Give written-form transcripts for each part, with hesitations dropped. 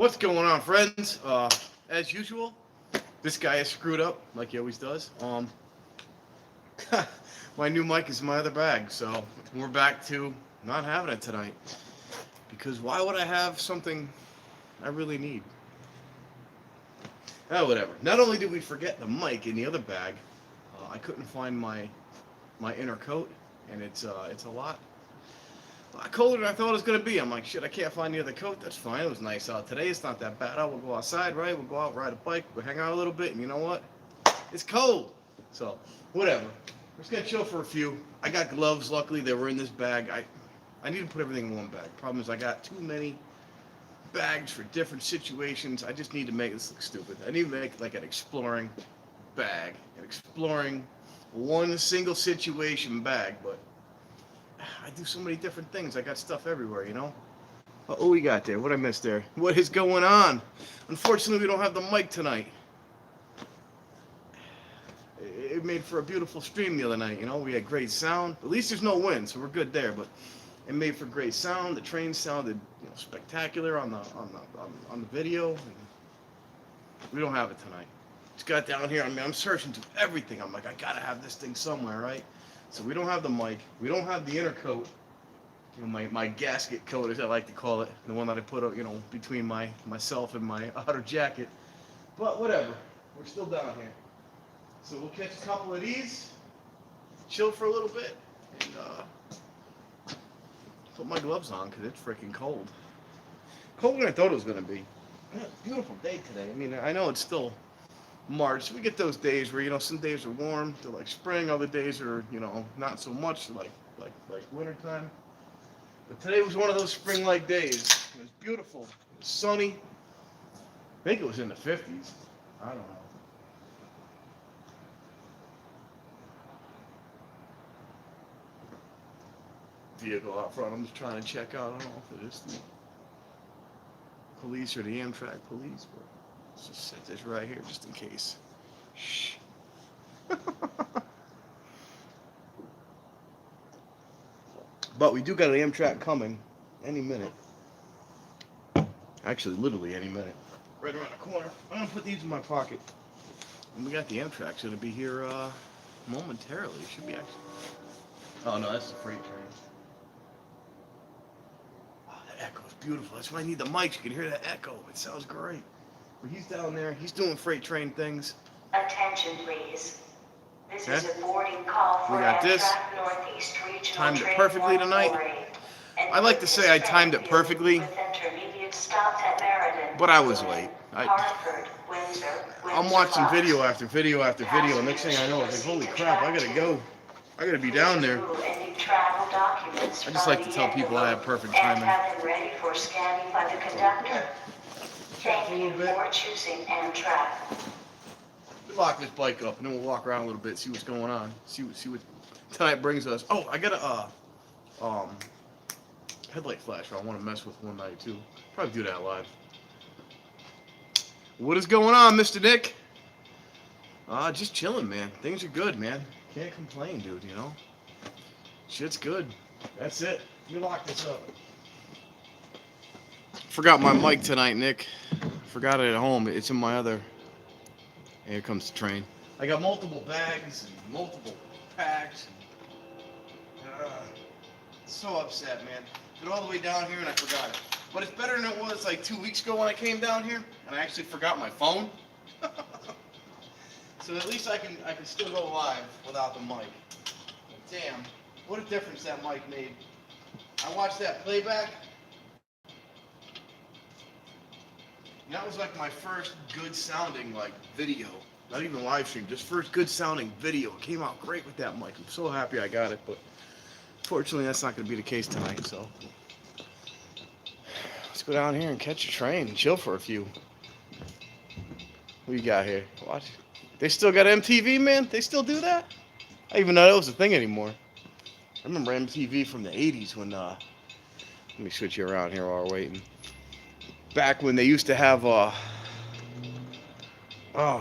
What's going on, friends? As usual, this guy is screwed up like he always does. My new mic is in my other bag, so we're back to not having it tonight. Because why would I have something I really need? Oh, whatever. Not only did we forget the mic in the other bag, I couldn't find my inner coat, and it's a lot colder than I thought it was gonna be. I'm like, shit, I can't find the other coat. That's fine. It was nice out today. It's not that bad. We'll go outside, right? We'll go out, ride a bike, we'll hang out a little bit, and you know what? It's cold. So, whatever. We're just gonna chill for a few. I got gloves. Luckily, they were in this bag. I need to put everything in one bag. Problem is, I got too many bags for different situations. I just need to make this look stupid. I need to make like an exploring bag, an exploring one single situation bag, but I do so many different things. I got stuff everywhere, you know? What we got there? What I missed there? What is going on? Unfortunately, we don't have the mic tonight. It made for a beautiful stream the other night, you know? We had great sound. At least there's no wind, so we're good there, but it made for great sound. The train sounded, spectacular on the video. We don't have it tonight. Just got down here. I'm searching through everything. I'm like, I gotta have this thing somewhere, right? So we don't have the mic. We don't have the inner coat. My gasket coat, as I like to call it, the one that I put, between myself and my outer jacket. But whatever. We're still down here. So we'll catch a couple of these, chill for a little bit, and put my gloves on because it's freaking cold. Colder than I thought it was gonna be. Yeah, beautiful day today. I mean, I know it's still March. We get those days where some days are warm, they're like spring. Other days are not so much like winter time. But today was one of those spring-like days. It was beautiful. It was sunny. I think it was in the 50s. I don't know. Vehicle out front. I'm just trying to check out. I don't know if it is the police or the Amtrak police, but let's just set this right here just in case. Shh. But we do got an Amtrak coming any minute. Actually, literally any minute. Right around the corner. I'm gonna put these in my pocket. And we got the Amtrak's gonna be here momentarily. It should be actually. Oh no, that's the freight train. That echo is beautiful. That's why I need the mics. You can hear that echo. It sounds great. But he's down there. He's doing freight train things. Attention, please. This is a boarding call for Amtrak Northeast Regional Timed it perfectly tonight. I like to say I timed it perfectly, but I was late. I'm watching video after video after video, and next thing I know, I was like, holy crap, I gotta go. I gotta be down there. I just like to tell people I have perfect timing. Ready for scanning by the conductor. Thank you for choosing Amtrak. We'll lock this bike up, and then we'll walk around a little bit, see what's going on, see what tonight brings us. Oh, I got a headlight flasher I want to mess with one night too. Probably do that live. What is going on, Mr. Nick? Just chilling, man. Things are good, man. Can't complain, dude. Shit's good. That's it. Let me lock this up. Forgot my mic tonight, Nick. Forgot it at home. It's in my other. Here comes the train. I got multiple bags and multiple packs. So upset, man. Been all the way down here and I forgot it. But it's better than it was like 2 weeks ago when I came down here and I actually forgot my phone. So at least I can still go live without the mic. But damn, what a difference that mic made. I watched that playback. And that was like my first good sounding video. Not even live stream, just first good sounding video. It came out great with that mic. I'm so happy I got it, but fortunately that's not going to be the case tonight, so let's go down here and catch a train and chill for a few. What you got here? Watch. They still got MTV, man? They still do that? I didn't even know that was a thing anymore. I remember MTV from the 80s when, let me switch you around here while we're waiting. Back when they used to have, oh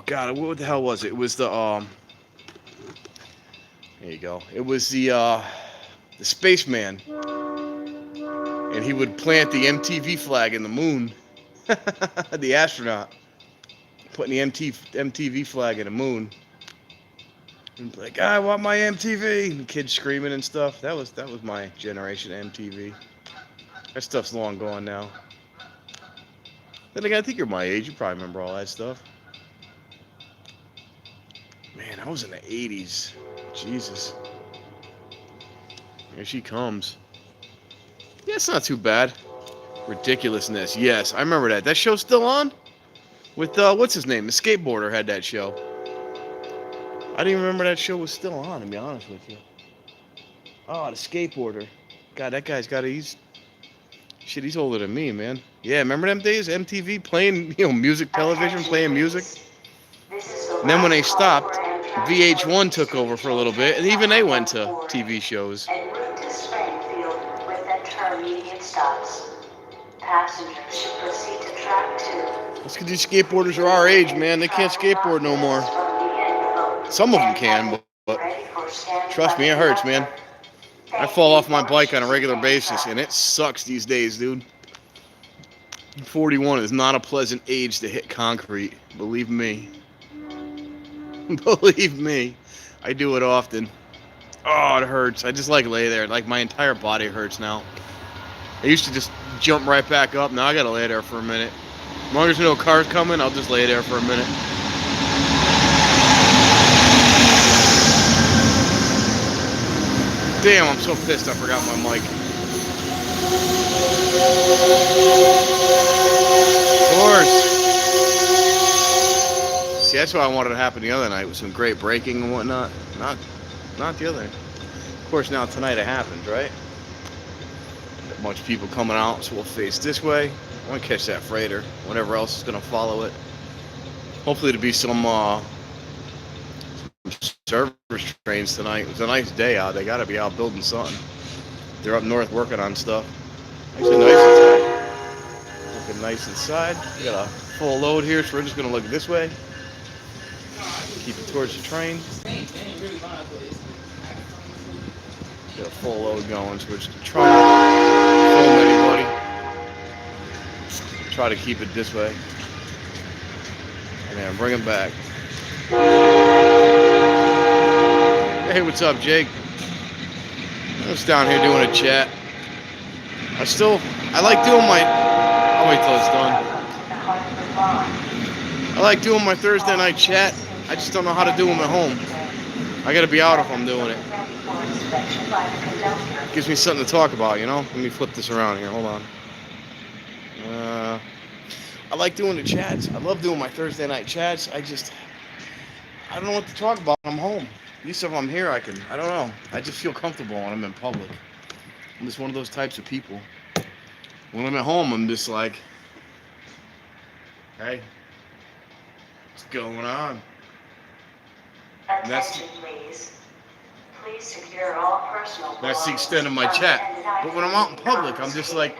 God, what the hell was it? It was the, there you go. It was the spaceman. And he would plant the MTV flag in the moon. The astronaut putting the MTV flag in the moon. And like, I want my MTV. And kids screaming and stuff. That was my generation MTV. That stuff's long gone now. Then again, I think you're my age. You probably remember all that stuff. Man, I was in the 80s. Jesus. Here she comes. Yeah, it's not too bad. Ridiculousness. Yes, I remember that. That show's still on? With, what's his name? The skateboarder had that show. I didn't even remember that show was still on, to be honest with you. Oh, the skateboarder. God, that guy's got he's older than me, man. Yeah, remember them days? MTV playing, music television, playing music? And then when they stopped, VH1 took over for a little bit, and even they went to TV shows. That's because these skateboarders are our age, man. They can't skateboard no more. Some of them can, but trust me, it hurts, man. I fall off my bike on a regular basis, and it sucks these days, dude. 41 is not a pleasant age to hit concrete. Believe me. Believe me. I do it often. Oh, it hurts. I just lay there. Like my entire body hurts now. I used to just jump right back up. Now I gotta lay there for a minute. As long as there's no cars coming, I'll just lay there for a minute. Damn, I'm so pissed I forgot my mic. Of course. See, that's what I wanted to happen the other night with some great braking and whatnot. Not the other night. Of course, now tonight it happens, right? A bunch of people coming out, so we'll face this way. I want to catch that freighter. Whatever else is going to follow it. Hopefully to be some service trains tonight. It was a nice day out. They got to be out building something. They're up north working on stuff. Actually, nice inside. Looking nice inside. We got a full load here, so we're just going to look this way. Keep it towards the train. Got a full load going, so we're just trying to film anybody. Try to keep it this way. And then bring it back. Hey, what's up, Jake? I was down here doing a chat. I like doing my... I'll wait till it's done. I like doing my Thursday night chat. I just don't know how to do them at home. I gotta be out if I'm doing it. Gives me something to talk about, Let me flip this around here. Hold on. I like doing the chats. I love doing my Thursday night chats. I don't know what to talk about when I'm home. At least if I'm here, I don't know. I just feel comfortable when I'm in public. I'm just one of those types of people. When I'm at home, I'm just like, hey, what's going on? Attention, please. Please secure all personal belongings. That's the extent of my chat. But when I'm out in public, I'm just like,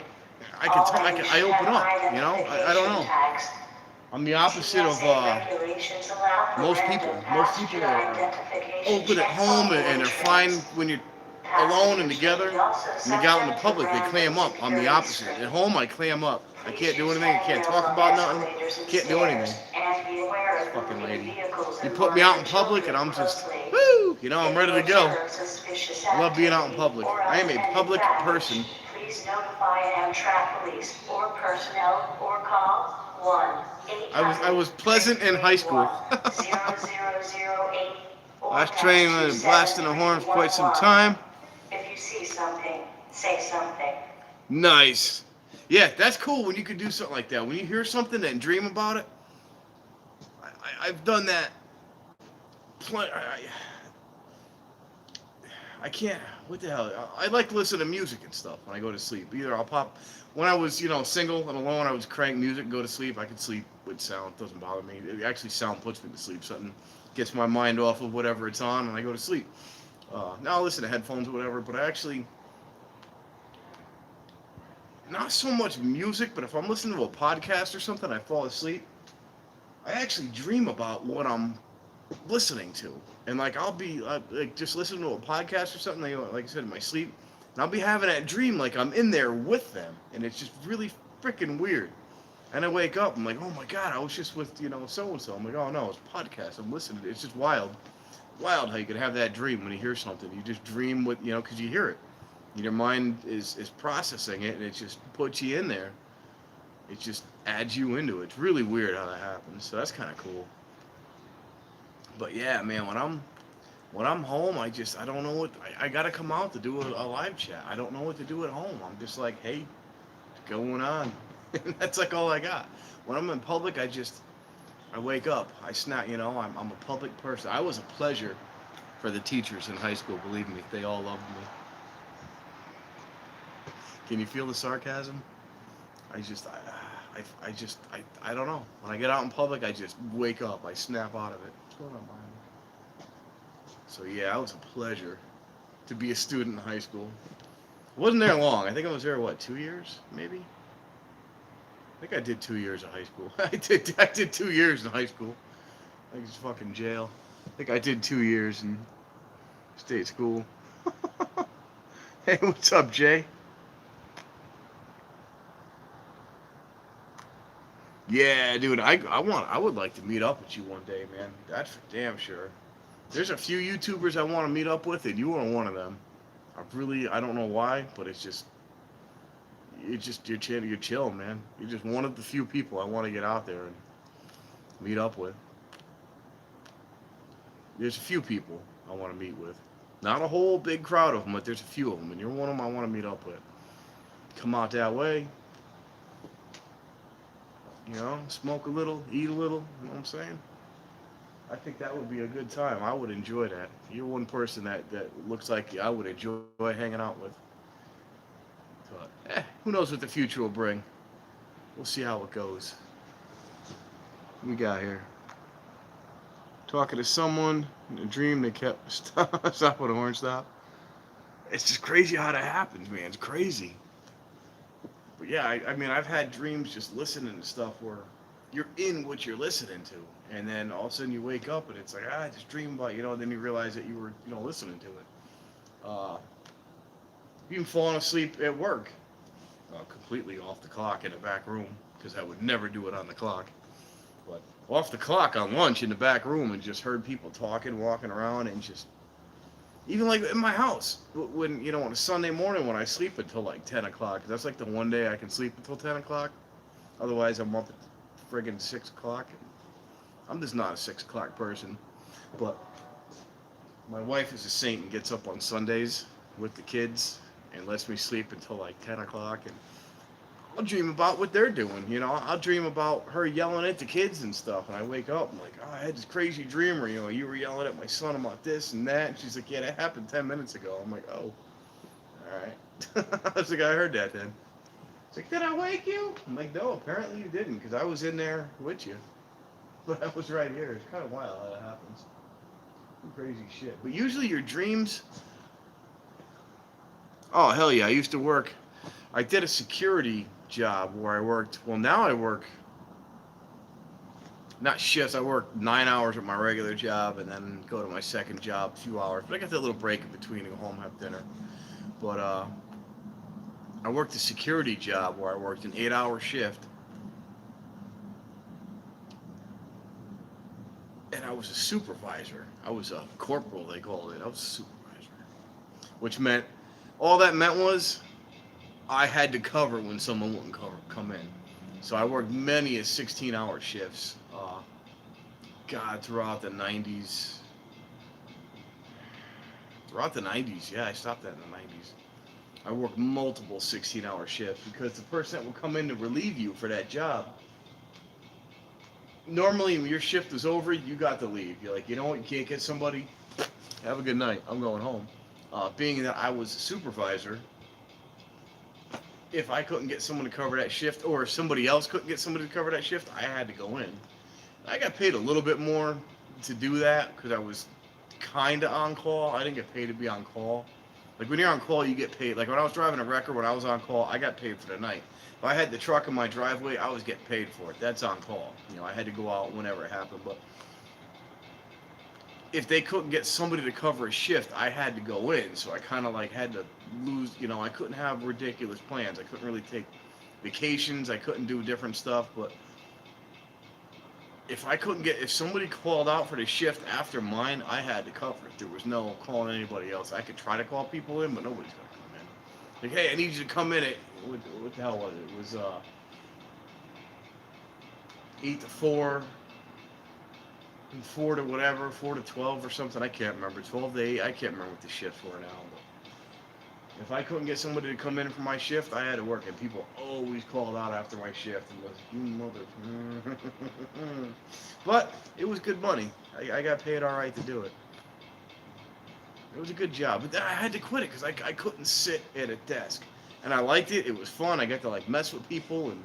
I open up, I don't know. I'm the opposite of most people. Most people are open at home and they're fine when you're alone and together. When they get out in the public, they clam up. I'm the opposite. At home, I clam up. I can't do anything. I can't talk about nothing. Can't do anything. Fucking lady. You put me out in public and I'm just, woo! I'm ready to go. I love being out in public. I am a public person. Please notify Amtrak police or personnel or call 1-800. I was pleasant in high school. 0008. Last train was blasting the horn for quite some time. If you see something, say something. Nice. Yeah, that's cool when you can do something like that. When you hear something and dream about it. I've done that. I can't. What the hell? I like to listen to music and stuff when I go to sleep. Either I'll pop. When I was, single and alone, I would crank music and go to sleep. I could sleep with sound. It doesn't bother me. Actually, sound puts me to sleep. Something gets my mind off of whatever it's on, and I go to sleep. Now I'll listen to headphones or whatever, but I actually. Not so much music, but if I'm listening to a podcast or something, I fall asleep. I actually dream about what I'm listening to. And I'll be just listening to a podcast or something, like I said, in my sleep, and I'll be having that dream like I'm in there with them, and it's just really freaking weird. And I wake up, I'm like, oh my God, I was just with, so-and-so. I'm like, oh no, it's a podcast. I'm listening. It's just wild. Wild how you could have that dream when you hear something. You just dream with, because you hear it. Your mind is processing it, and it just puts you in there. It just adds you into it. It's really weird how that happens. So that's kind of cool. But yeah, man, when I'm home, I don't know what I gotta come out to do a live chat. I don't know what to do at home. I'm just like, hey, what's going on? That's like all I got. When I'm in public, I wake up. I snap. I'm a public person. I was a pleasure for the teachers in high school. Believe me, they all loved me. Can you feel the sarcasm? I don't know. When I get out in public, I just wake up. I snap out of it. What's going on, Brian? So yeah, it was a pleasure to be a student in high school. I wasn't there long. I think I was there, 2 years, maybe? I think I did 2 years of high school. I did 2 years in high school. I think it's fucking jail. I think I did 2 years in state school. Hey, what's up, Jay? Yeah, dude, I would like to meet up with you one day, man. That's for damn sure. There's a few YouTubers I want to meet up with, and you are one of them. I don't know why, but you're chill, man. You're just one of the few people I want to get out there and meet up with. There's a few people I want to meet with. Not a whole big crowd of them, but there's a few of them, and you're one of them I want to meet up with. Come out that way, smoke a little, eat a little, you know what I'm saying? I think that would be a good time. I would enjoy that. You're one person that looks like I would enjoy hanging out with. But, who knows what the future will bring. We'll see how it goes. What we got here? Talking to someone in a dream they kept stop at a horn stop. It's just crazy how that happens, man. It's crazy. But yeah, I mean, I've had dreams just listening to stuff where you're in what you're listening to, and then all of a sudden you wake up and it's like, I just dreamed about, and then you realize that you were, listening to it. Even falling asleep at work, completely off the clock in the back room, because I would never do it on the clock. But off the clock on lunch in the back room, and just heard people talking, walking around, and just, even like in my house, when, on a Sunday morning when I sleep until like 10 o'clock, that's like the one day I can sleep until 10 o'clock. Otherwise, I'm up at friggin' 6 o'clock. I'm just not a 6 o'clock person. But my wife is a saint and gets up on Sundays with the kids and lets me sleep until like 10 o'clock. And I'll dream about what they're doing, I'll dream about her yelling at the kids and stuff. And I wake up, I'm like, oh, I had this crazy dream where, you were yelling at my son about this and that. And she's like, yeah, that happened 10 minutes ago. I'm like, oh, all right. I was like, I heard that then. She's like, did I wake you? I'm like, no, apparently you didn't, because I was in there with you. But I was right here. It's kind of wild how that happens. Some crazy shit. But usually your dreams... Oh, hell yeah. I used to work... I did a security job where I worked... Well, now I work... Not shifts. I work 9 hours at my regular job and then go to my second job a few hours. But I got that little break in between to go home and have dinner. But I worked a security job where I worked an 8-hour shift. And I was a supervisor. I was a corporal, they called it. I was a supervisor. Which meant, all that meant was, I had to cover when someone wouldn't come in. So I worked many 16-hour shifts. Throughout the 90s. Throughout the 90s, yeah, I stopped that in the 90s. I worked multiple 16-hour shifts because the person that would come in to relieve you for that job, normally when your shift was over, you got to leave. You're like, you know what, you can't get somebody, have a good night, I'm going home. Being that I was a supervisor, if I couldn't get someone to cover that shift, or if somebody else couldn't get somebody to cover that shift, I had to go in. I got paid a little bit more to do that because I was kind of on call. I didn't get paid to be on call. Like when you're on call, you get paid. Like when I was driving a wrecker, when I was on call, I got paid for the night. If I had the truck in my driveway, I was getting paid for it. That's on call. I had to go out whenever it happened. But if they couldn't get somebody to cover a shift, I had to go in. So I kind of like had to lose, I couldn't have ridiculous plans. I couldn't really take vacations. I couldn't do different stuff, but if somebody called out for the shift after mine, I had to cover it. There was no calling anybody else. I could try to call people in, but nobody's gonna come in. Like, hey, I need you to come in at what the hell was it? It was 8 to 4, and 4 to whatever, 4 to 12 or something. I can't remember. 12 to 8. I can't remember what the shifts were now. But if I couldn't get somebody to come in for my shift, I had to work, and people always called out after my shift and was, you mother. But it was good money. I got paid all right to do it. It was a good job, but I had to quit it because I couldn't sit at a desk, and I liked it. It was fun. I got to like mess with people, and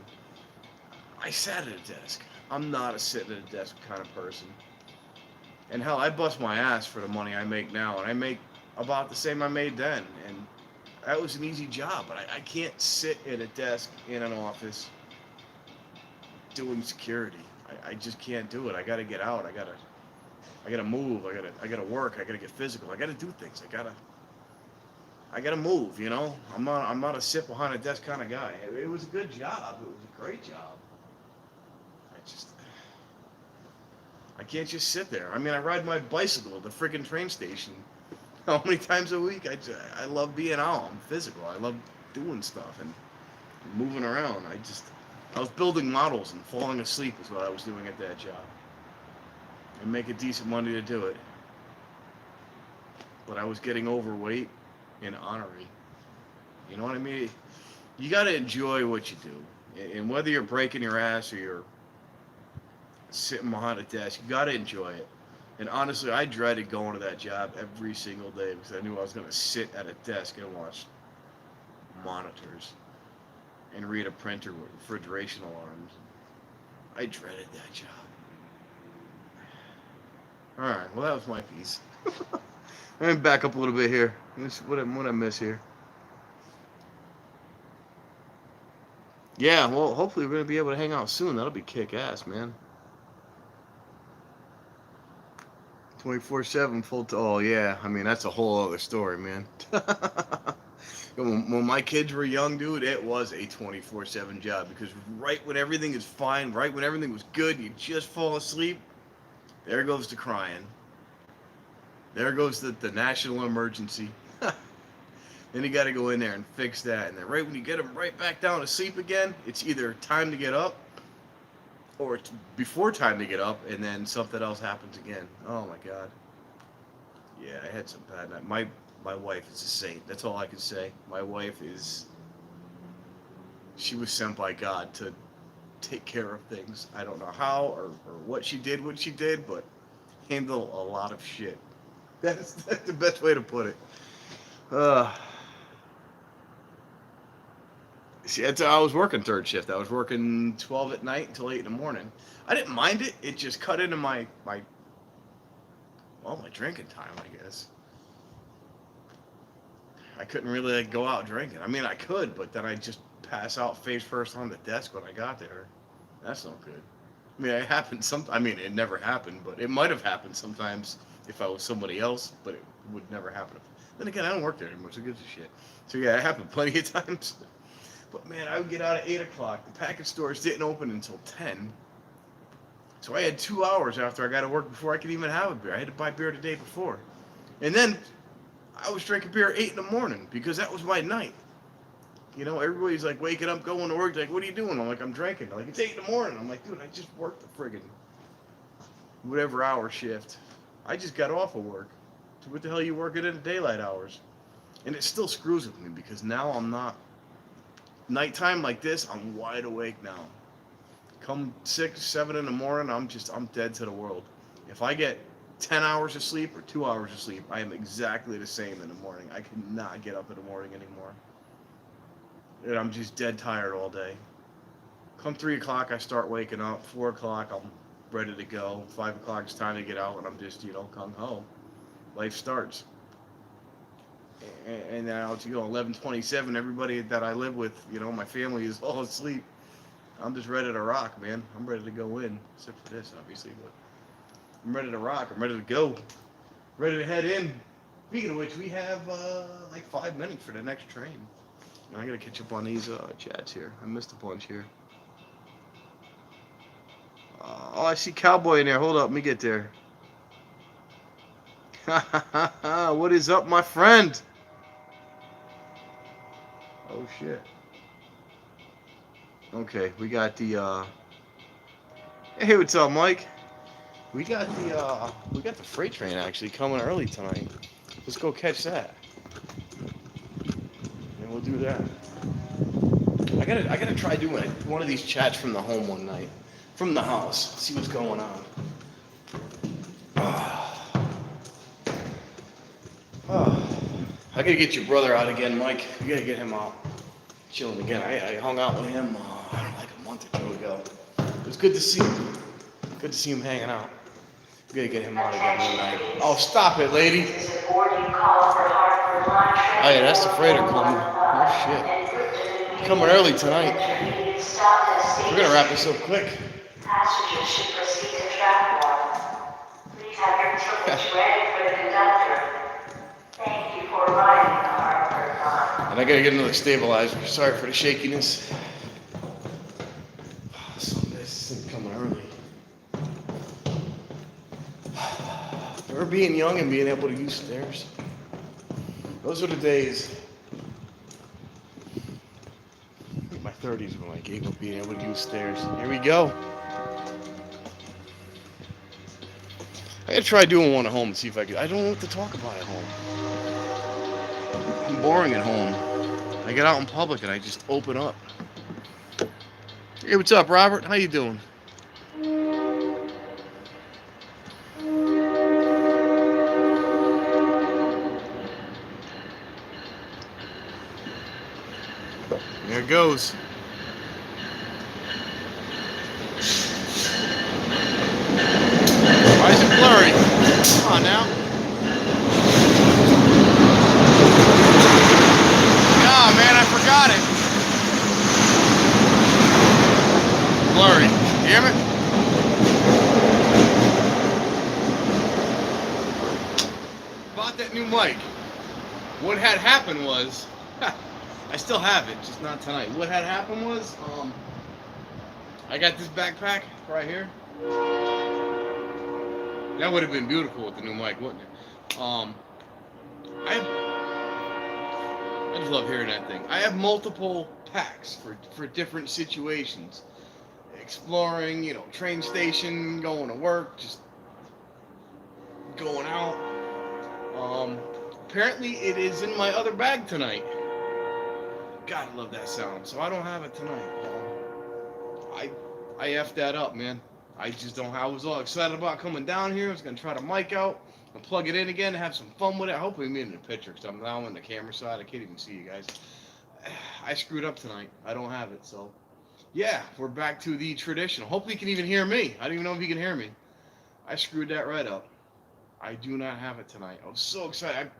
I sat at a desk. I'm not a sit at a desk kind of person. And hell, I bust my ass for the money I make now, and I make about the same I made then, and that was an easy job, but I can't sit at a desk in an office doing security. I just can't do it. I gotta get out. I gotta move. I gotta work. I gotta get physical. I gotta do things. I gotta move. You know, I'm not a sit behind a desk kind of guy. It was a good job. It was a great job. I can't just sit there. I mean, I ride my bicycle at the freaking train station. How many times a week? I love being out. I'm physical. I love doing stuff and moving around. I was building models and falling asleep is what I was doing at that job. And making decent money to do it. But I was getting overweight and ornery. You know what I mean? You got to enjoy what you do. And whether you're breaking your ass or you're sitting behind a desk, you got to enjoy it. And honestly, I dreaded going to that job every single day because I knew I was going to sit at a desk and watch monitors and read a printer with refrigeration alarms. I dreaded that job. Alright, well that was my piece. Let me back up a little bit here. What I miss here? Yeah, well, hopefully we're going to be able to hang out soon. That'll be kick-ass, man. 24/7 full. Oh yeah, I mean that's a whole other story, man. When my kids were young, dude, it was a 24/7 job because right when everything is fine, right when everything was good, you just fall asleep. There goes the crying. There goes the national emergency. Then you got to go in there and fix that, and then right when you get them right back down to sleep again, it's either time to get up or it's before time to get up, and then something else happens again. Oh my God. Yeah, I had some bad night. My wife is a saint. That's all I can say. My wife she was sent by God to take care of things. I don't know how or what she did, but handle a lot of shit. That's the best way to put it. See, I was working third shift. I was working 12 at night until 8 in the morning. I didn't mind it. It just cut into my drinking time, I guess. I couldn't really go out drinking. I mean, I could, but then I'd just pass out face first on the desk when I got there. That's no good. I mean, it happened I mean, it never happened, but it might have happened sometimes if I was somebody else, but it would never happen. Then again, I don't work there anymore, so who gives a shit? So yeah, it happened plenty of times. But man, I would get out at 8 o'clock. The package stores didn't open until 10. So I had 2 hours after I got to work before I could even have a beer. I had to buy beer the day before. And then I was drinking beer at 8 in the morning because that was my night. You know, everybody's like waking up, going to work. They're like, what are you doing? I'm like, I'm drinking. They're like, it's 8 in the morning. I'm like, dude, I just worked the friggin' whatever hour shift. I just got off of work. So what the hell are you working in the daylight hours? And it still screws with me because now I'm not. Nighttime like this, I'm wide awake now. Come 6, 7 in the morning, I'm dead to the world. If I get 10 hours of sleep or 2 hours of sleep, I am exactly the same in the morning. I cannot get up in the morning anymore. And I'm just dead tired all day. Come 3 o'clock, I start waking up. 4 o'clock, I'm ready to go. 5 o'clock, it's time to get out, and I'm just, gung ho. Life starts. And now it's 11:27. Everybody that I live with, my family is all asleep. I'm just ready to rock, man. I'm ready to go in, except for this, obviously. But I'm ready to rock. I'm ready to go. Ready to head in. Speaking of which, we have like 5 minutes for the next train. I gotta catch up on these chats here. I missed a bunch here. Oh, I see Cowboy in there. Hold up, let me get there. What is up, my friend? Oh shit. Okay, we got the hey, what's up, Mike? We got the freight train actually coming early tonight. Let's go catch that. And we'll do that. I gotta try doing one of these chats from the home one night. From the house. See what's going on. I gotta get your brother out again, Mike. You gotta get him out. Chilling again. I hung out with him like a month or two ago. It was good to see him. Good to see him hanging out. We gotta get him out again one night. Oh, stop it, lady. Oh yeah, that's the freighter coming. Oh shit. Coming early tonight. We're gonna wrap this up quick. Passengers should proceed to track 1. Please have your tickets ready for the conductor. Thank you for riding the Hartford line. And I gotta get another stabilizer. Sorry for the shakiness. This thing's coming early. Remember being young and being able to use stairs? Those are the days. My 30s were like able being able to use stairs. Here we go. I gotta try doing one at home and see if I can. I don't know what to talk about at home. I'm boring at home. I get out in public and I just open up. Hey, what's up, Robert? How you doing? There it goes. Why is it blurry? Come on now. Ah, man, I forgot it. Blurry. Damn it. Bought that new mic. What had happened was, I still have it, just not tonight. What had happened was, I got this backpack right here. That would have been beautiful with the new mic, wouldn't it? I just love hearing that thing. I have multiple packs for different situations. Exploring, train station, going to work, just going out. Apparently it is in my other bag tonight. God, I love that sound. So I don't have it tonight. I effed that up, man. I just don't. I was all excited about coming down here. I was gonna try to mic out and plug it in again, have some fun with it. I hope we made it in the picture because I'm now on the camera side. I can't even see you guys. I screwed up tonight. I don't have it. So yeah, we're back to the traditional. Hopefully you can even hear me. I don't even know if you can hear me. I screwed that right up. I do not have it tonight. I was so excited.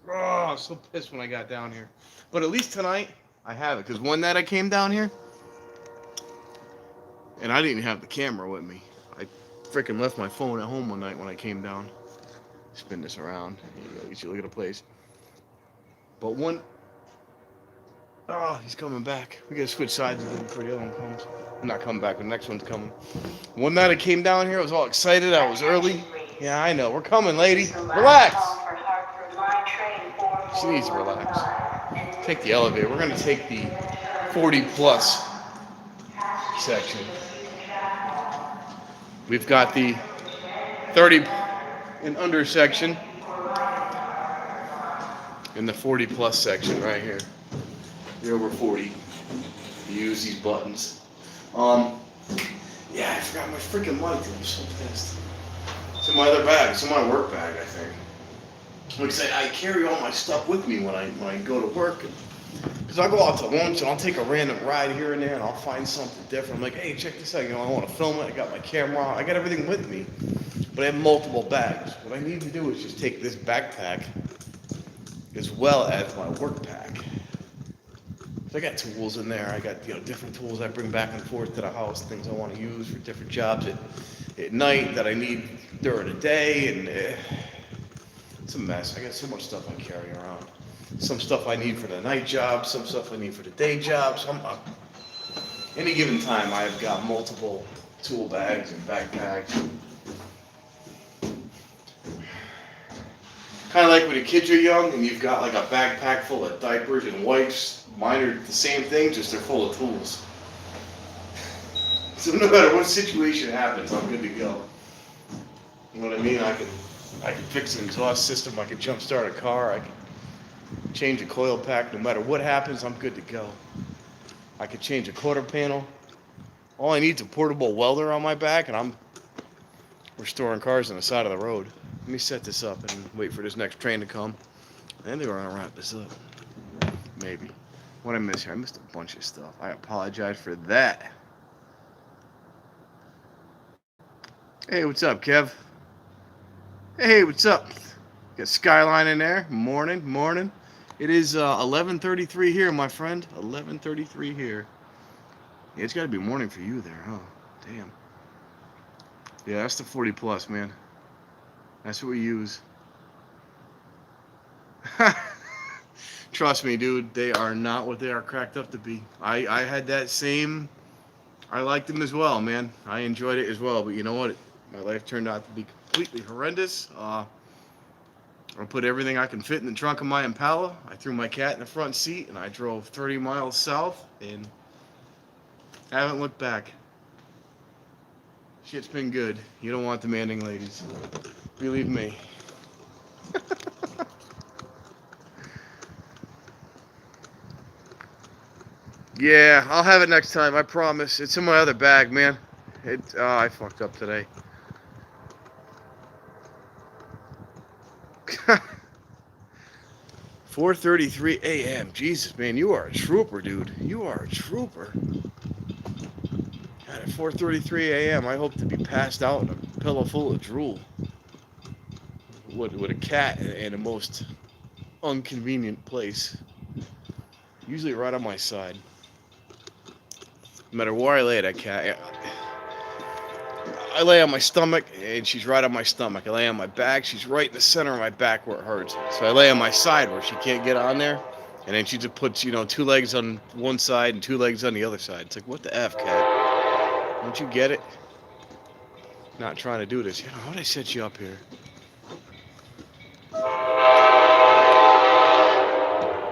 I was so pissed when I got down here. But at least tonight I have it because one night I came down here. And I didn't even have the camera with me. I freaking left my phone at home one night when I came down. Spin this around. Here you go. You should look at the place. But one... Oh, he's coming back. We gotta switch sides with him before the other one comes. I'm not coming back. The next one's coming. One night I came down here. I was all excited. I was early. Yeah, I know. We're coming, lady. Relax. She needs to relax. Take the elevator. We're gonna take the 40 plus section. We've got the 30 and under section and the 40 plus section right here. You're over 40. You use these buttons. Yeah, I forgot my freaking mic. I'm so pissed. It's in my other bag. It's in my work bag, I think. Like I said, I carry all my stuff with me when I go to work. Because I go out to lunch and I'll take a random ride here and there and I'll find something different. I'm like, hey, check this out. I want to film it. I got my camera. I got everything with me. But I have multiple bags. What I need to do is just take this backpack as well as my work pack. So I got tools in there. I got different tools I bring back and forth to the house, things I want to use for different jobs at night that I need during the day. And it's a mess. I got so much stuff I carry around. Some stuff I need for the night job, some stuff I need for the day job. Any given time, I've got multiple tool bags and backpacks. Kind of like when the kids are young and you've got like a backpack full of diapers and wipes. Mine are the same thing, just they're full of tools. So no matter what situation happens, I'm good to go. You know what I mean? I can fix an exhaust system. I can jump start a car. I can change a coil pack. No matter what happens, I'm good to go. I could change a quarter panel. All I need is a portable welder on my back, and we're storing cars on the side of the road. Let me set this up and wait for this next train to come. And they're gonna wrap this up. Maybe. What I missed here? I missed a bunch of stuff. I apologize for that. Hey, what's up, Kev? Hey, what's up? Got Skyline in there. Morning, morning. It is 11:33 here, my friend. 11:33 here. Yeah, it's got to be morning for you there, huh? Damn. Yeah, that's the 40 plus, man. That's what we use. Trust me, dude. They are not what they are cracked up to be. I had that same. I liked them as well, man. I enjoyed it as well. But you know what? My life turned out to be completely horrendous. I put everything I can fit in the trunk of my Impala. I threw my cat in the front seat, and I drove 30 miles south, and haven't looked back. Shit's been good. You don't want demanding ladies. Believe me. Yeah, I'll have it next time. I promise. It's in my other bag, man. I fucked up today. 4:33 a.m. Jesus, man, you are a trooper, dude. You are a trooper. God, at 4:33 a.m., I hope to be passed out in a pillow full of drool. With a cat in a most inconvenient place. Usually right on my side. No matter where I lay that cat, I lay on my stomach, and she's right on my stomach. I lay on my back, she's right in the center of my back where it hurts. So I lay on my side where she can't get on there, and then she just puts, 2 legs on one side and 2 legs on the other side. It's like, what the F, cat? Don't you get it? Not trying to do this. How'd I set you up here?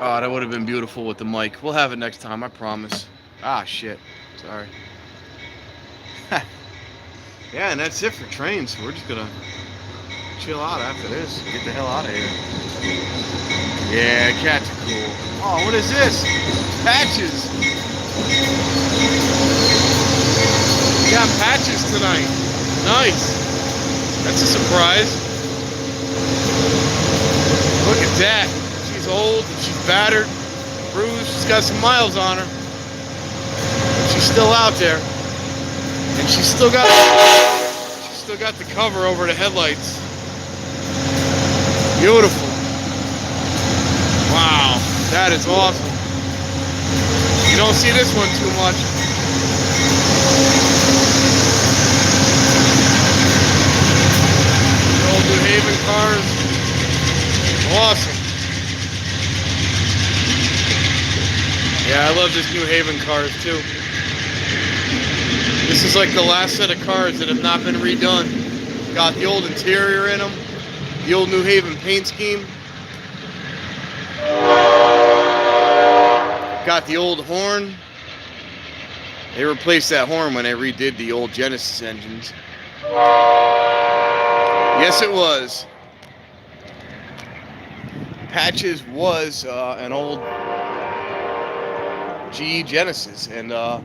Oh, that would have been beautiful with the mic. We'll have it next time, I promise. Ah, shit. Sorry. Yeah, and that's it for trains. We're just gonna chill out after this. Get the hell out of here. Yeah, cats are cool. Oh, what is this? Patches. We got patches tonight. Nice. That's a surprise. Look at that. She's old, she's battered, bruised, she's got some miles on her. She's still out there. And she's still got the cover over the headlights. Beautiful. Wow, that is awesome. You don't see this one too much. The old New Haven cars. Awesome. Yeah, I love this New Haven cars too. This is like the last set of cars that have not been redone. Got the old interior in them, the old New Haven paint scheme. Got the old horn. They replaced that horn when they redid the old Genesis engines. Yes, it was. Patches was an old GE Genesis, and oh,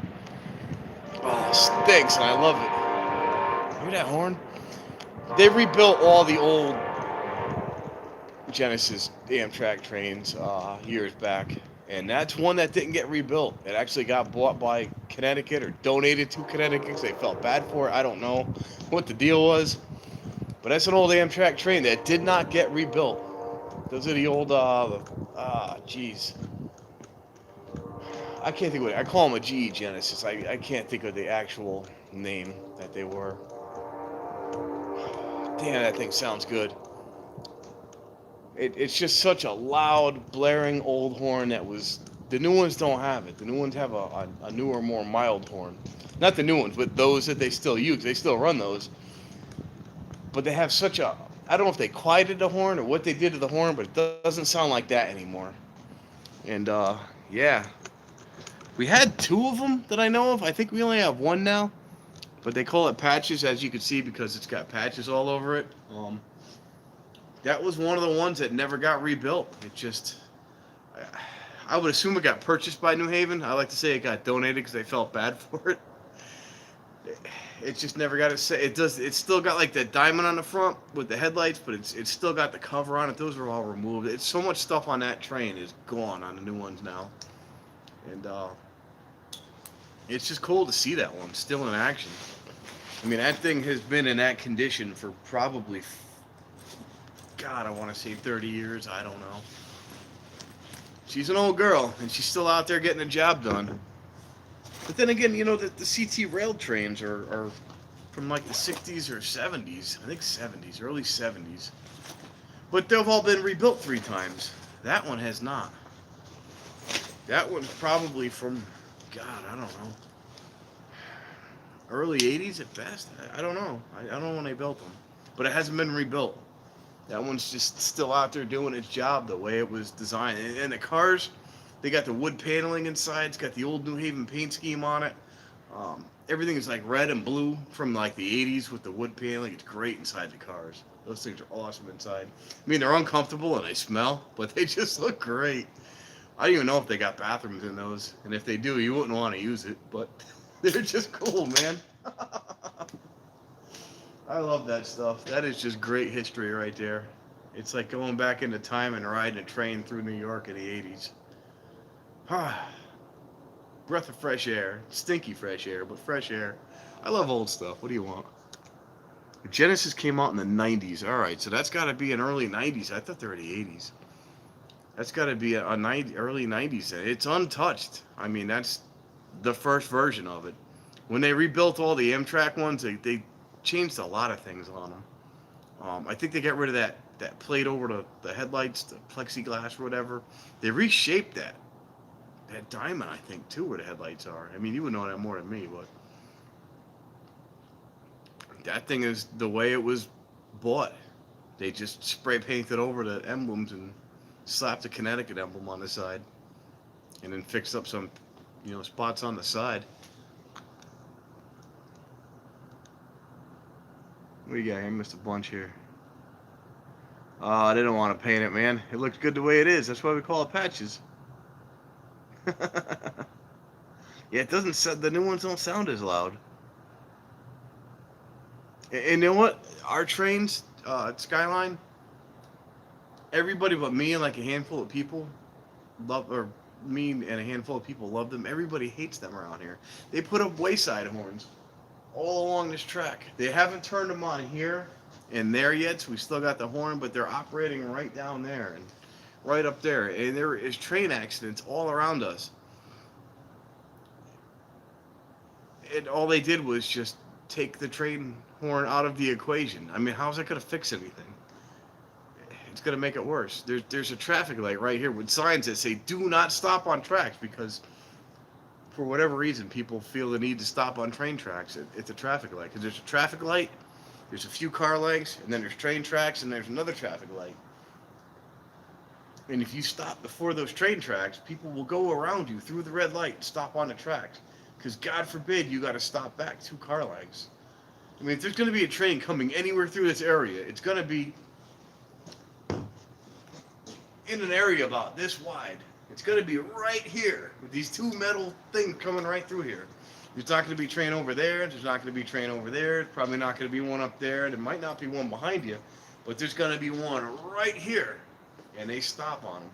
it stinks, and I love it. Hear that horn? They rebuilt all the old Genesis Amtrak trains years back, and that's one that didn't get rebuilt. It actually got bought by Connecticut or donated to Connecticut because they felt bad for it. I don't know what the deal was, but that's an old Amtrak train that did not get rebuilt. Those are the old, geez. I can't think of it. I call them a GE Genesis. I can't think of the actual name that they were. Damn, that thing sounds good. It's just such a loud, blaring old horn that was. The new ones don't have it. The new ones have a newer, more mild horn. Not the new ones, but those that they still use. They still run those. But they have such a. I don't know if they quieted the horn or what they did to the horn, but it doesn't sound like that anymore. And yeah, we had two of them that I know of. I think we only have one now, but they call it patches, as you can see, because it's got patches all over it. That was one of the ones that never got rebuilt. It just, I would assume it got purchased by New Haven. I like to say it got donated because they felt bad for it. It just never got it does. It's still got like that diamond on the front with the headlights, but it's still got the cover on it. Those are all removed. It's so much stuff on that train is gone on the new ones now, and it's just cool to see that one still in action. I mean, that thing has been in that condition for probably, God, I want to say 30 years. I don't know. She's an old girl, and she's still out there getting the job done. But then again, you know, the CT rail trains are from like the 60s or 70s. I think 70s, early 70s. But they've all been rebuilt 3 times. That one has not. That one's probably from, God, I don't know, early 80s at best. I don't know. I don't know when they built them. But it hasn't been rebuilt. That one's just still out there doing its job the way it was designed. And the cars, they got the wood paneling inside. It's got the old New Haven paint scheme on it. Everything is like red and blue from like the 80s with the wood paneling. It's great inside the cars. Those things are awesome inside. I mean, they're uncomfortable and they smell, but they just look great. I don't even know if they got bathrooms in those. And if they do, you wouldn't want to use it, but they're just cool, man. I love that stuff. That is just great history right there. It's like going back into time and riding a train through New York in the 80s. Breath of fresh air. Stinky fresh air, but fresh air. I love old stuff. What do you want? Genesis came out in the 90s. All right, so that's got to be in early 90s. I thought they were the 80s. That's got to be early 90s. It's untouched. I mean, that's the first version of it. When they rebuilt all the Amtrak ones, they changed a lot of things on them. I think they got rid of that plate over the headlights, the plexiglass or whatever. They reshaped that diamond, I think, too, where the headlights are. I mean, you would know that more than me, but that thing is the way it was bought. They just spray painted over the emblems and slapped a Connecticut emblem on the side, and then fixed up some, spots on the side. What do you got here? I missed a bunch here. I didn't want to paint it, man. It looks good the way it is. That's why we call it patches. Yeah, it doesn't. The new ones don't sound as loud. And you know what? Our trains, Skyline, everybody but me and like a handful of people love, or me and a handful of people love them. Everybody hates them around here. They put up wayside horns all along this track. They haven't turned them on here and there yet, so we still got the horn, but they're operating right down there and right up there. And there is train accidents all around us. And all they did was just take the train horn out of the equation. I mean, how's that going to fix anything? It's going to make it worse. There's a traffic light right here with signs that say, do not stop on tracks, because for whatever reason, people feel the need to stop on train tracks. It's a traffic light. Because there's a traffic light, there's a few car lengths, and then there's train tracks, and there's another traffic light. And if you stop before those train tracks, people will go around you through the red light and stop on the tracks. Because God forbid you got to stop back 2 car lengths. I mean, if there's going to be a train coming anywhere through this area, it's going to be in an area about this wide. It's going to be right here with these 2 metal things coming right through here. There's not going to be a train over there. There's not going to be a train over there. There's probably not going to be one up there. There might not be one behind you, but there's going to be one right here. And they stop on them.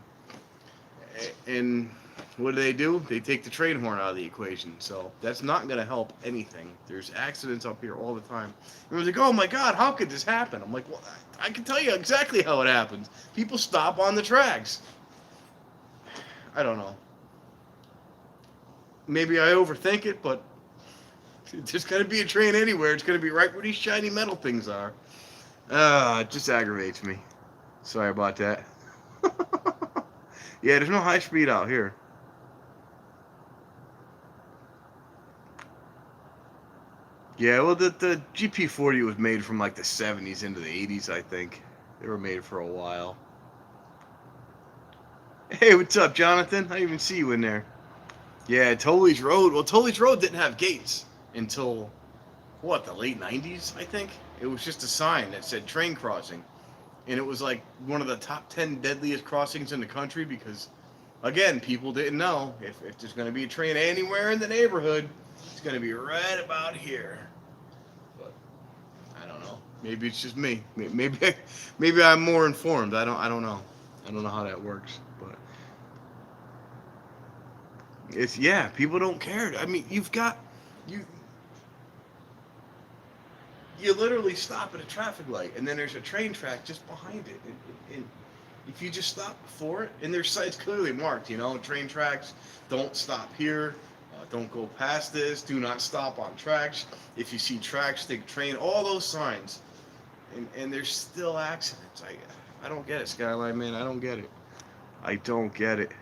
And what do? They take the train horn out of the equation. So that's not going to help anything. There's accidents up here all the time. Everyone's like, oh my God, how could this happen? I'm like, well, I can tell you exactly how it happens. People stop on the tracks. I don't know. Maybe I overthink it, but there's going to be a train anywhere. It's going to be right where these shiny metal things are. It just aggravates me. Sorry about that. Yeah, there's no high speed out here. Yeah, well, the GP40 was made from like the 70s into the 80s, I think. They were made for a while. Hey, what's up, Jonathan? I didn't even see you in there. Yeah, Tully's Road. Well, Tully's Road didn't have gates until, what, the late 90s, I think? It was just a sign that said train crossing. And it was like one of the top 10 deadliest crossings in the country because, again, people didn't know if there's going to be a train anywhere in the neighborhood, it's going to be right about here. But I don't know. Maybe it's just me. Maybe I'm more informed. I don't know. I don't know how that works, but it's yeah. People don't care. I mean, you you literally stop at a traffic light, and then there's a train track just behind it. And if you just stop before it, and there's sites clearly marked, train tracks, don't stop here, don't go past this, do not stop on tracks. If you see tracks, take train, all those signs, and there's still accidents. I don't get it, Skyline man. I don't get it. I don't get it.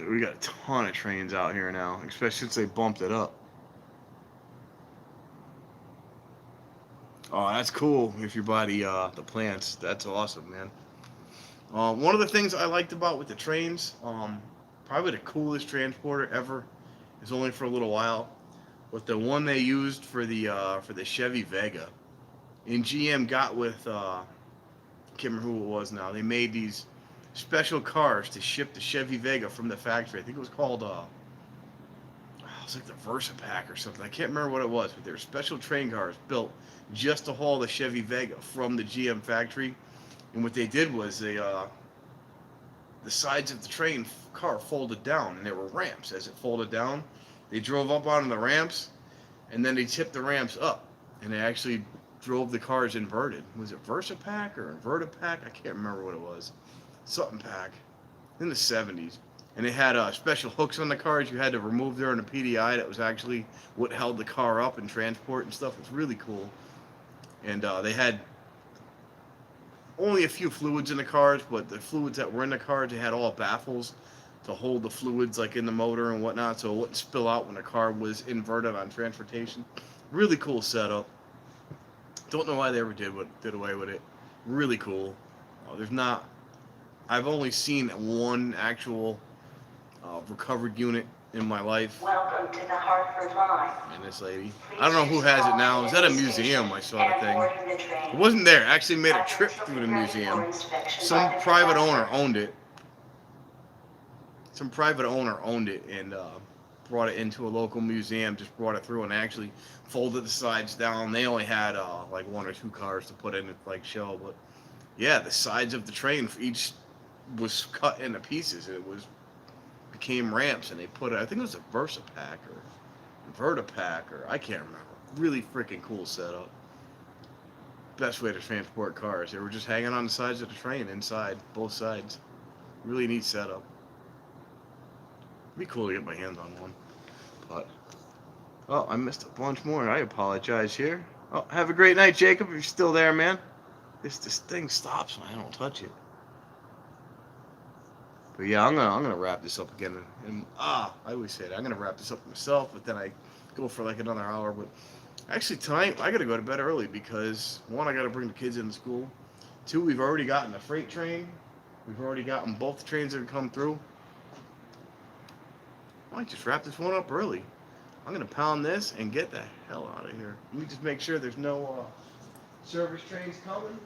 We got a ton of trains out here now, especially since they bumped it up. Oh, that's cool. If your body, the plants, that's awesome, man. One of the things I liked about with the trains, probably the coolest transporter ever, is only for a little while, but the one they used for the Chevy Vega. And GM got with, I can't remember who it was now. They made these special cars to ship the Chevy Vega from the factory. I think it was called, it was like the Versa Pack or something. I can't remember what it was, but they were special train cars built just to haul the Chevy Vega from the GM factory. And what they did was the sides of the train car folded down, and there were ramps. As it folded down, they drove up onto the ramps, and then they tipped the ramps up, and they actually drove the cars inverted. Was it Versa Pack or Inverta Pack? I can't remember what it was. Something Pack in the 70s. And they had special hooks on the cars you had to remove during the PDI. That was actually what held the car up and transport and stuff. It was really cool. And they had only a few fluids in the cars, but the fluids that were in the cars, they had all baffles to hold the fluids like in the motor and whatnot, so it wouldn't spill out when the car was inverted on transportation. Really cool setup. Don't know why they ever did away with it. Really cool. There's not. I've only seen one actual recovered unit in my life. Welcome to the Hartford line. And this lady, I don't know who has it now. It was at a museum. I saw the thing. It wasn't there. I actually made a trip through the museum. Some private owner owned it. Some private owner owned it and brought it into a local museum. Just brought it through and actually folded the sides down. They only had like one or two cars to put in it, like show, but yeah, the sides of the train for each was cut into pieces. It became ramps, and they put it. I think it was a Versa Pack or Inverta Pack, or I can't remember. Really freaking cool setup. Best way to transport cars. They were just hanging on the sides of the train inside, both sides. Really neat setup. It'd be cool to get my hands on one. But oh, I missed a bunch more. I apologize here. Oh, have a great night, Jacob. If you're still there, man. This thing stops when I don't touch it. But yeah, I'm gonna wrap this up again. And I always say that I'm gonna wrap this up myself, but then I go for like another hour. But actually tonight I gotta go to bed early because one, I gotta bring the kids into school. Two, we've already gotten the freight train. We've already gotten both the trains that have come through. I might just wrap this one up early. I'm gonna pound this and get the hell out of here. Let me just make sure there's no service trains coming.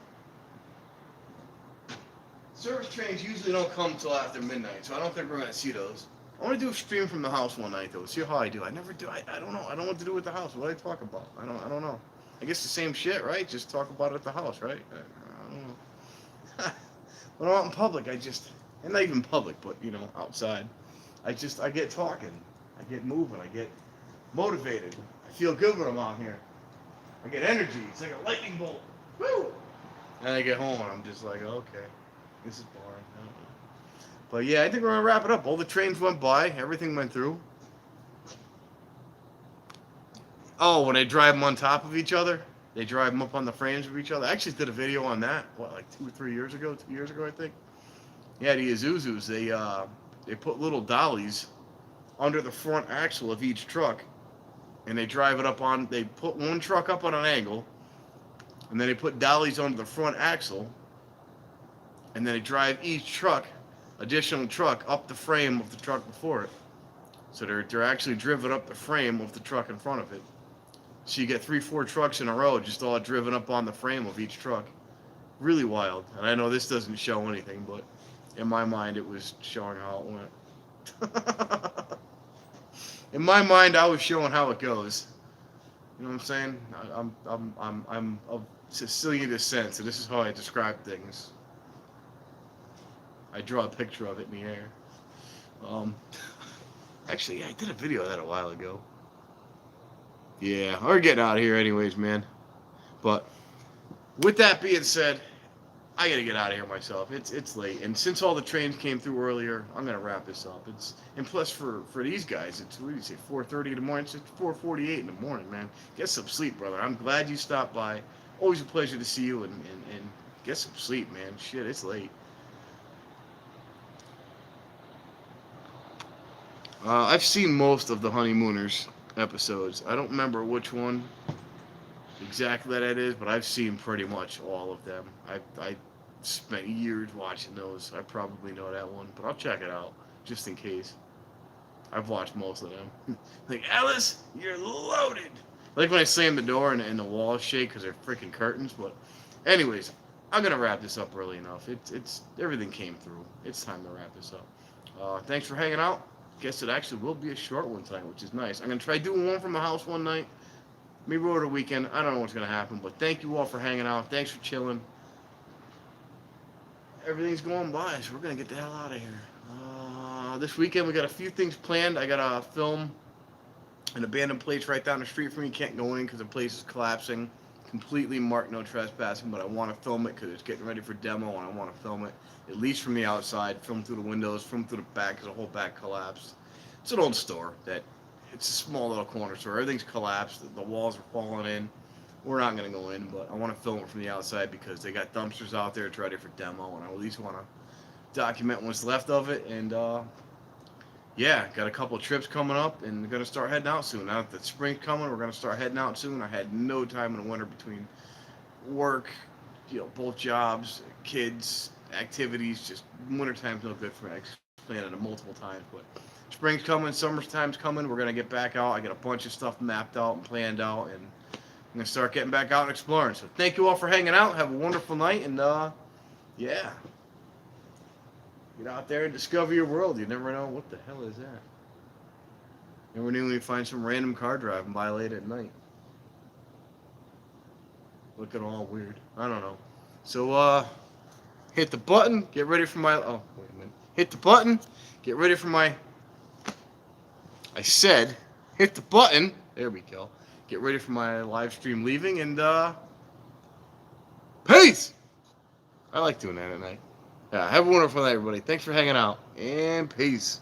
Service trains usually don't come till after midnight, so I don't think we're gonna see those. I want to do a stream from the house one night though. See how I do. I never do. I don't know. I don't know what to do with the house. What do I talk about? I don't know. I guess the same shit, right? Just talk about it at the house, right? I don't know. When I'm out in public, and not even public, but outside, I get talking. I get moving. I get motivated. I feel good when I'm out here. I get energy. It's like a lightning bolt. Woo! And I get home and I'm just like, okay. This is boring. I don't know. But yeah, I think we're gonna wrap it up. All the trains went by, everything went through. Oh, when they drive them on top of each other, they drive them up on the frames of each other. I actually did a video on that. What, like 2 or 3 years ago? 2 years ago, I think. Yeah, the Isuzus. They put little dollies under the front axle of each truck, and they drive it up on. They put one truck up on an angle, and then they put dollies under the front axle, and then they drive each truck, additional truck, up the frame of the truck before it. So they're actually driven up the frame of the truck in front of it. So you get 3-4 trucks in a row, just all driven up on the frame of each truck. Really wild. And I know this doesn't show anything, but in my mind, it was showing how it went. In my mind, I was showing how it goes. You know what I'm saying? I'm of Sicilian descent, so this is how I describe things. I draw a picture of it in the air. Actually, I did a video of that a while ago. Yeah, we're getting out of here anyways, man. But with that being said, I gotta get out of here myself. It's late, and since all the trains came through earlier, I'm gonna wrap this up. And plus for these guys, it's what do you say, 4:30 in the morning? It's 4:48 in the morning, man. Get some sleep, brother. I'm glad you stopped by. Always a pleasure to see you, and get some sleep, man. Shit, it's late. I've seen most of the Honeymooners episodes. I don't remember which one exactly that is, but I've seen pretty much all of them. I spent years watching those. I probably know that one, but I'll check it out just in case. I've watched most of them. Like, Alice, you're loaded. Like when I slam the door and the walls shake because they're freaking curtains. But anyways, I'm gonna wrap this up early enough. It's everything came through. It's time to wrap this up. Thanks for hanging out. Guess it actually will be a short one tonight, which is nice. I'm gonna try doing one from the house one night, maybe over the weekend. I don't know what's gonna happen, but thank you all for hanging out. Thanks for chilling. Everything's going by, so we're gonna get the hell out of here. This weekend we got a few things planned. I gotta film an abandoned place right down the street from me. Can't go in because the place is collapsing. Completely marked no trespassing, but I want to film it because it's getting ready for demo, and I want to film it at least from the outside, film through the windows, film through the back because the whole back collapsed. It's an old store that it's a small little corner store. Everything's collapsed. The walls are falling in. We're not going to go in, but I want to film it from the outside because they got dumpsters out there. It's ready for demo, and I at least want to document what's left of it. And yeah, got a couple of trips coming up, and we're going to start heading out soon. Now that the spring's coming, we're going to start heading out soon. I had no time in the winter between work, both jobs, kids, activities. Just wintertime's no good for me. I explained it multiple times, but spring's coming, summertime's coming. We're going to get back out. I got a bunch of stuff mapped out and planned out, and I'm going to start getting back out and exploring. So thank you all for hanging out. Have a wonderful night, and yeah. Get out there and discover your world. You never know what the hell is that. Never knew we'd find some random car driving by late at night. Looking all weird. I don't know. So, hit the button. Get ready for my... Oh, wait a minute. Hit the button. Get ready for my... I said, hit the button. There we go. Get ready for my live stream leaving, and, peace! I like doing that at night. Yeah, have a wonderful night, everybody. Thanks for hanging out, and peace.